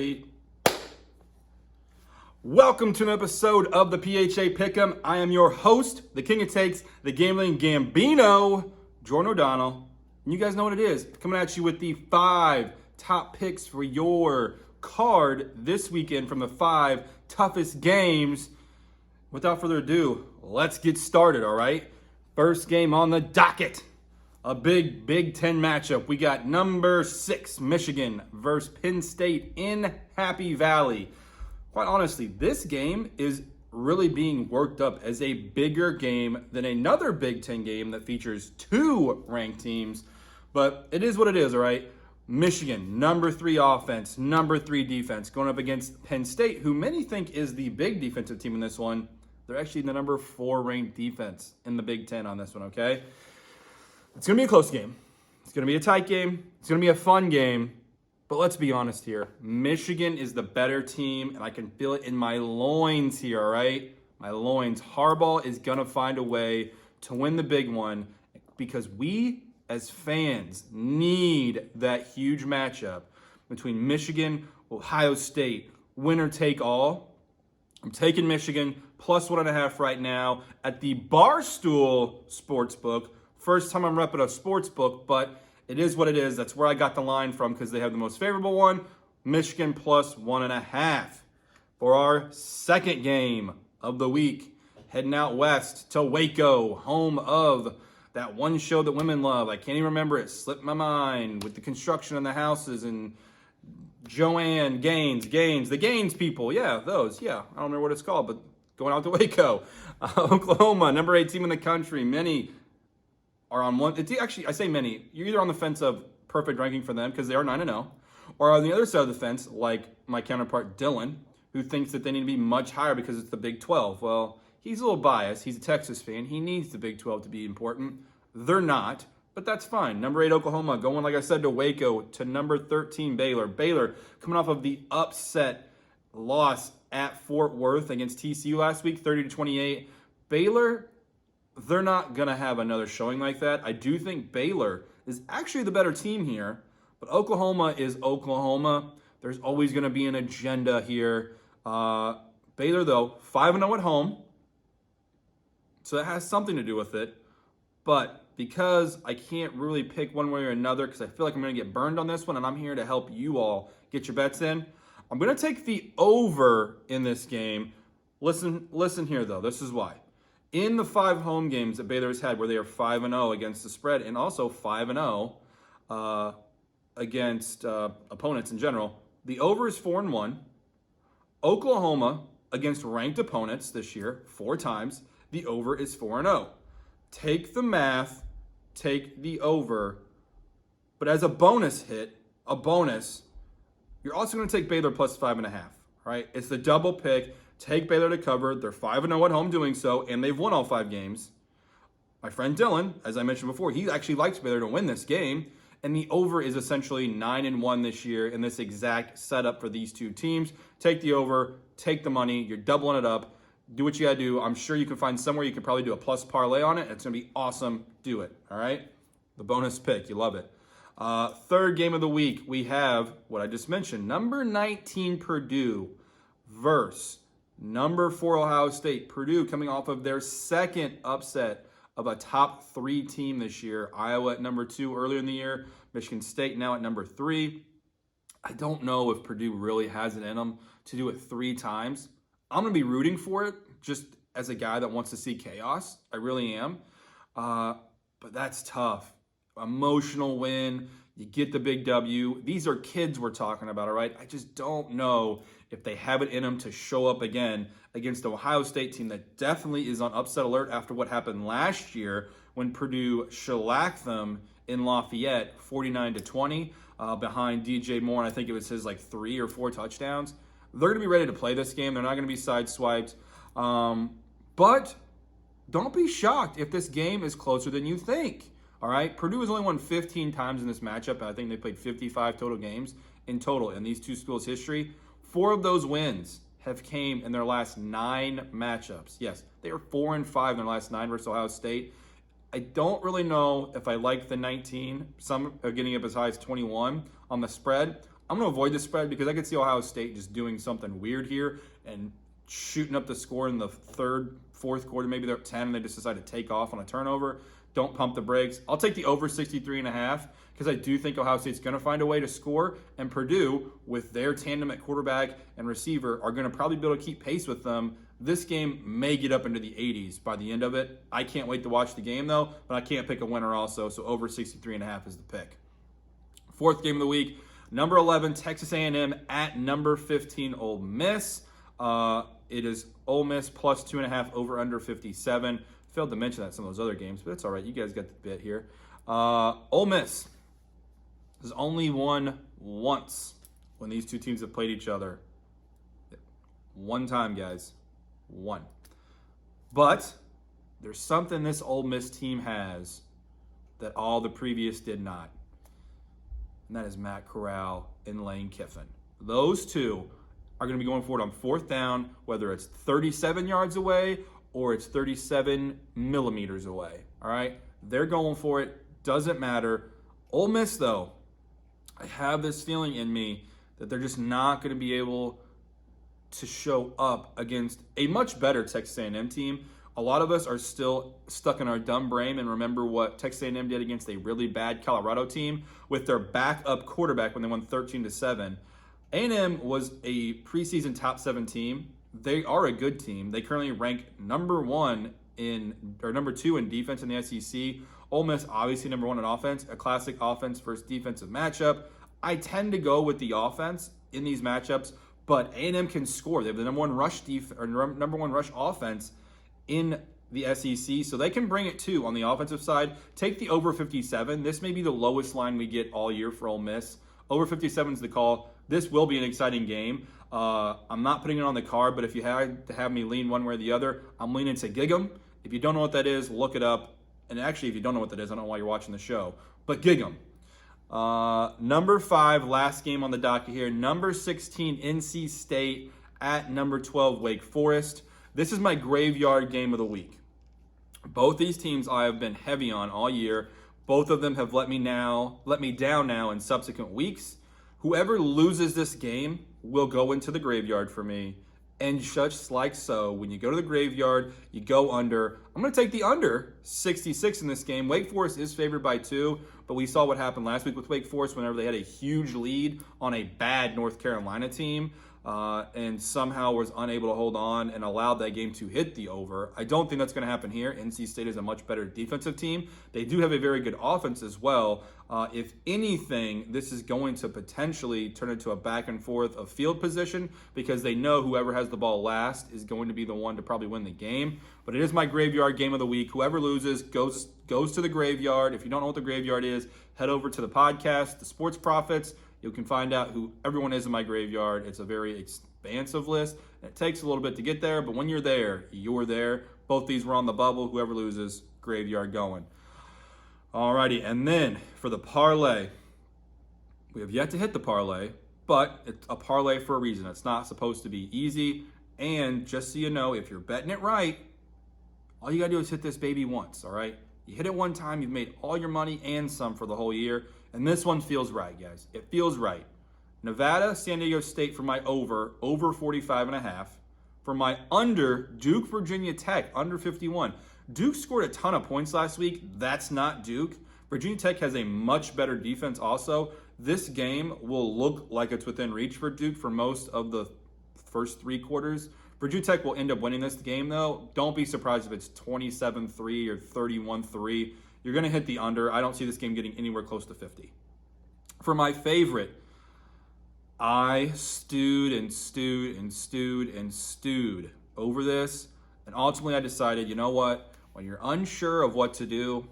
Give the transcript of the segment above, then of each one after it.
Ready? Welcome to an episode of the PHA Pick'em. I am your host, the king of takes, the Gambling Gambino, Jordan O'Donnell. And you guys know what it is. Coming at you with the 5 top picks for your card this weekend from the 5 toughest games. Without further ado, let's get started, all right? First game on the docket. A big Big Ten matchup. We got number 6, Michigan versus Penn State in Happy Valley. Quite honestly, this game is really being worked up as a bigger game than another Big Ten game that features 2 ranked teams. But it is what it is, all right? Michigan, number 3 offense, number 3 defense, going up against Penn State, who many think is the big defensive team in this one. They're actually the number 4 ranked defense in the Big Ten on this one, okay? It's going to be a close game. It's going to be a tight game. It's going to be a fun game. But let's be honest here. Michigan is the better team, and I can feel it in my loins here, all right? My loins. Harbaugh is going to find a way to win the big one because we, as fans, need that huge matchup between Michigan, Ohio State, winner take all. I'm taking Michigan plus 1.5 right now at the Barstool Sportsbook. First time I'm repping a sports book, but it is what it is. That's where I got the line from because they have the most favorable one. Michigan plus 1.5. For our second game of the week, heading out west to Waco, home of that one show that women love. I can't even remember it. Slipped my mind with the construction on the houses and Joanne Gaines, the Gaines people. Yeah, those. Yeah, I don't remember what it's called, but going out to Waco. Oklahoma, number 8 team in the country. Many are on one. It's actually, I say many. You're either on the fence of perfect ranking for them because they are 9-0, or on the other side of the fence, like my counterpart Dylan, who thinks that they need to be much higher because it's the Big 12. Well, he's a little biased. He's a Texas fan. He needs the Big 12 to be important. They're not, but that's fine. Number 8 Oklahoma going, like I said, to Waco, to number 13 Baylor. Baylor coming off of the upset loss at Fort Worth against TCU last week, 30-28. Baylor, they're not going to have another showing like that. I do think Baylor is actually the better team here, but Oklahoma is Oklahoma. There's always going to be an agenda here. Baylor, though, 5-0 at home, so that has something to do with it. But because I can't really pick one way or another because I feel like I'm going to get burned on this one, and I'm here to help you all get your bets in, I'm going to take the over in this game. Listen here, though. This is why. In the 5 home games that Baylor has had where they are 5-0 against the spread and also 5-0 against opponents in general, the over is 4-1. Oklahoma against ranked opponents this year 4 times, the over is 4-0. Take the math, take the over, but as a bonus hit, you're also going to take Baylor plus 5.5, right? It's the double pick. Take Baylor to cover. They're 5-0 at home doing so, and they've won all 5 games. My friend Dylan, as I mentioned before, he actually likes Baylor to win this game, and the over is essentially 9-1 this year in this exact setup for these 2 teams. Take the over, take the money. You're doubling it up. Do what you got to do. I'm sure you can find somewhere you can probably do a plus parlay on it. It's going to be awesome. Do it, all right? The bonus pick. You love it. Third game of the week, we have what I just mentioned. Number 19 Purdue versus number 4 Ohio State. Purdue coming off of their second upset of a top 3 team this year. Iowa at number 2 earlier in the year. Michigan State now at number 3. I don't know if Purdue really has it in them to do it 3 times. I'm going to be rooting for it just as a guy that wants to see chaos. I really am. But that's tough. Emotional win. You get the big W. These are kids we're talking about, all right? I just don't know if they have it in them to show up again against the Ohio State team that definitely is on upset alert after what happened last year when Purdue shellacked them in Lafayette 49-20 behind DJ Moore, and I think it was his 3 or 4 touchdowns. They're going to be ready to play this game. They're not going to be sideswiped. But don't be shocked if this game is closer than you think. All right, Purdue has only won 15 times in this matchup, and I think they played 55 total games in total in these 2 schools' history. 4 of those wins have came in their last 9 matchups. Yes, they are 4-5 in their last 9 versus Ohio State. I don't really know if I like the 19. Some are getting up as high as 21 on the spread. I'm going to avoid the spread because I could see Ohio State just doing something weird here and shooting up the score in the third, fourth quarter. Maybe they're up 10 and they just decide to take off on a turnover. Don't pump the brakes. I'll take the over 63.5 because I do think Ohio State's going to find a way to score. And Purdue, with their tandem at quarterback and receiver, are going to probably be able to keep pace with them. This game may get up into the 80s by the end of it. I can't wait to watch the game, though, but I can't pick a winner also, so over 63.5 is the pick. Fourth game of the week, number 11, Texas A&M at number 15, Ole Miss. It is Ole Miss plus 2.5 over under 57. Failed to mention that in some of those other games, but it's all right. You guys got the bit here. Ole Miss has only won once when these two teams have played each other. One time, guys. One. But there's something this Ole Miss team has that all the previous did not. And that is Matt Corral and Lane Kiffin. Those two are going to be going forward on fourth down, whether it's 37 yards away or it's 37 millimeters away, all right? They're going for it. Doesn't matter. Ole Miss, though, I have this feeling in me that they're just not going to be able to show up against a much better Texas A&M team. A lot of us are still stuck in our dumb brain and remember what Texas A&M did against a really bad Colorado team with their backup quarterback when they won 13-7. A&M was a preseason top 7 team. They are a good team. They currently rank number 2 in defense in the SEC. Ole Miss, obviously number 1 in offense, a classic offense versus defensive matchup. I tend to go with the offense in these matchups, but A&M can score. They have the number 1 rush offense in the SEC, so they can bring it too on the offensive side. Take the over 57. This may be the lowest line we get all year for Ole Miss. Over 57 is the call. This will be an exciting game. I'm not putting it on the card, but if you had to have me lean one way or the other, I'm leaning to gig 'em. If you don't know what that is, look it up. And actually, if you don't know what that is, I don't know why you're watching the show. But gig 'em. Number 5, last game on the docket here. Number 16, NC State at number 12, Wake Forest. This is my graveyard game of the week. Both these teams I have been heavy on all year. Both of them have let me down now in subsequent weeks. Whoever loses this game will go into the graveyard for me. And just like so, when you go to the graveyard, you go under. I'm going to take the under 66 in this game. Wake Forest is favored by 2, but we saw what happened last week with Wake Forest whenever they had a huge lead on a bad North Carolina team and somehow was unable to hold on and allowed that game to hit the over. I don't think that's going to happen here. NC State is a much better defensive team. They do have a very good offense as well. If anything, this is going to potentially turn into a back and forth of field position because they know whoever has the ball last is going to be the one to probably win the game. But it is my graveyard game of the week. Whoever loses goes to the graveyard. If you don't know what the graveyard is, head over to the podcast, The Sports Prophets. You can find out who everyone is in my graveyard. It's a very expansive list. And it takes a little bit to get there, but when you're there, you're there. Both these were on the bubble. Whoever loses, graveyard going. Alrighty, and then for the parlay, we have yet to hit the parlay, but it's a parlay for a reason. It's not supposed to be easy. And just so you know, if you're betting it right, all you got to do is hit this baby once, all right? You hit it one time, you've made all your money and some for the whole year. And this one feels right, guys. It feels right. Nevada, San Diego State for my over 45.5. For my under, Duke, Virginia Tech, under 51. Duke scored a ton of points last week. That's not Duke. Virginia Tech has a much better defense also. This game will look like it's within reach for Duke for most of the first 3 quarters. Virginia Tech will end up winning this game, though. Don't be surprised if it's 27-3 or 31-3. You're going to hit the under. I don't see this game getting anywhere close to 50. For my favorite, I stewed over this. And ultimately, I decided, you know what? When you're unsure of what to do,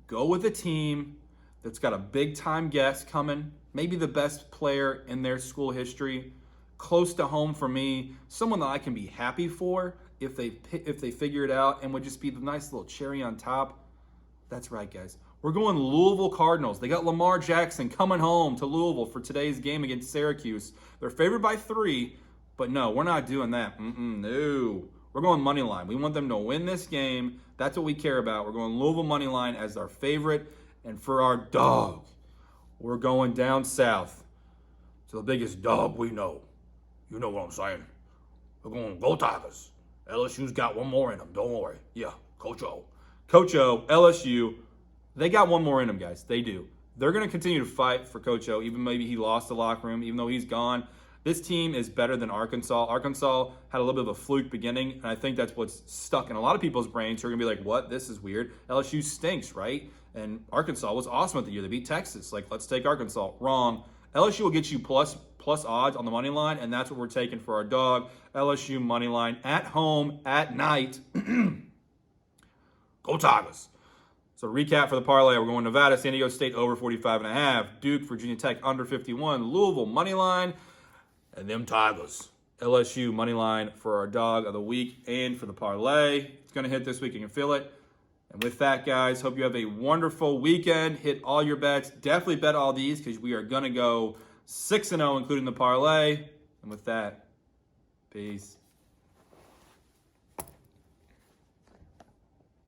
go with a team that's got a big-time guest coming, maybe the best player in their school history, close to home for me, someone that I can be happy for if they figure it out and would just be the nice little cherry on top. That's right, guys. We're going Louisville Cardinals. They got Lamar Jackson coming home to Louisville for today's game against Syracuse. They're favored by 3, but no, we're not doing that. No. We're going money line. We want them to win this game. That's what we care about. We're going Louisville money line as our favorite. And for our dog, we're going down south. to the biggest dog we know. You know what I'm saying? We're going to go Tigers. LSU's got one more in them. Don't worry. Yeah, Coach O. Coach O, LSU, they got one more in them, guys. They do. They're going to continue to fight for Coach O, even maybe he lost the locker room, even though he's gone. This team is better than Arkansas. Arkansas had a little bit of a fluke beginning, and I think that's what's stuck in a lot of people's brains who are going to be like, what? This is weird. LSU stinks, right? And Arkansas was awesome at the year. They beat Texas. Like, let's take Arkansas. Wrong. LSU will get you plus odds on the money line, and that's what we're taking for our dog. LSU money line at home at night. Go Tigers. So recap for the parlay, we're going Nevada, San Diego State over 45.5, Duke, Virginia Tech under 51, Louisville money line, and them Tigers. LSU money line for our dog of the week and for the parlay. It's going to hit this week. You can feel it. And with that, guys, hope you have a wonderful weekend. Hit all your bets. Definitely bet all these because we are going to go 6-0, including the parlay. And with that, peace.